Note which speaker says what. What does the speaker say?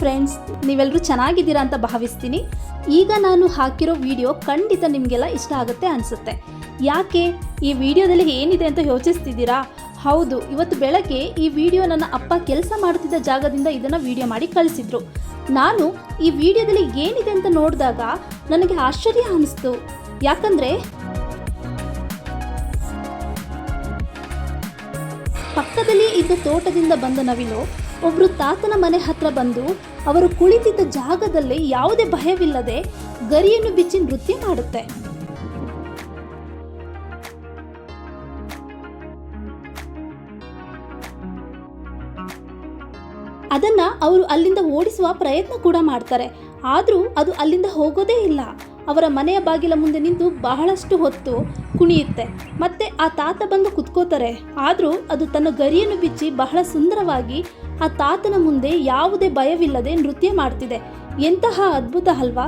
Speaker 1: Friends, ನೀವೆಲ್ಲರೂ ಚೆನ್ನಾಗಿದ್ದೀರಾ ಅಂತ ಭಾವಿಸ್ತೀನಿ. ಈಗ ನಾನು ಹಾಕಿರೋ ವಿಡಿಯೋ ಖಂಡಿತ ನಿಮಗೆಲ್ಲ ಇಷ್ಟ ಆಗುತ್ತೆ ಅನಿಸುತ್ತೆ. ಯಾಕೆ ಈ ವಿಡಿಯೋದಲ್ಲಿ ಏನಿದೆ ಅಂತ ಯೋಚಿಸ್ತಿದ್ದೀರಾ? ಹೌದು, ಇವತ್ತು ಬೆಳಗ್ಗೆ ಈ ವಿಡಿಯೋ ನನ್ನ ಅಪ್ಪ ಕೆಲಸ ಮಾಡ್ತಿದ್ದ ಜಾಗದಿಂದ ಇದನ್ನು ವಿಡಿಯೋ ಮಾಡಿ ಕಳಿಸಿದ್ರು. ನಾನು ಈ ವಿಡಿಯೋದಲ್ಲಿ ಏನಿದೆ ಅಂತ ನೋಡಿದಾಗ ನನಗೆ ಆಶ್ಚರ್ಯ ಅನಿಸ್ತು. ಯಾಕಂದರೆ ಪಕ್ಕದಲ್ಲಿ ಇದ್ದ ತೋಟದಿಂದ ಬಂದ ನವಿಲು ಒಬ್ಬರು ತಾತನ ಮನೆ ಹತ್ರ ಬಂದು ಅವರು ಕುಳಿತಿದ್ದ ಜಾಗದಲ್ಲಿ ಯಾವುದೇ ಭಯವಿಲ್ಲದೆ ಗರಿಯನ್ನು ಬಿಚ್ಚಿ ನೃತ್ಯ ಮಾಡುತ್ತೆ. ಅದನ್ನ ಅವರು ಅಲ್ಲಿಂದ ಓಡಿಸುವ ಪ್ರಯತ್ನ ಕೂಡ ಮಾಡ್ತಾರೆ. ಆದರೂ ಅದು ಅಲ್ಲಿಂದ ಹೋಗೋದೇ ಇಲ್ಲ. ಅವರ ಮನೆಯ ಬಾಗಿಲ ಮುಂದೆ ನಿಂತು ಬಹಳಷ್ಟು ಹೊತ್ತು ಕುಣಿಯುತ್ತೆ. ಮತ್ತೆ ಆ ತಾತ ಬಂದು ಕುತ್ಕೋತಾರೆ. ಆದರೂ ಅದು ತನ್ನ ಗರಿಯನ್ನು ಬಿಚ್ಚಿ ಬಹಳ ಸುಂದರವಾಗಿ ಆ ತಾತನ ಮುಂದೆ ಯಾವುದೇ ಭಯವಿಲ್ಲದೆ ನೃತ್ಯ ಮಾಡ್ತಿದೆ. ಎಂತಹ ಅದ್ಭುತ ಅಲ್ವಾ?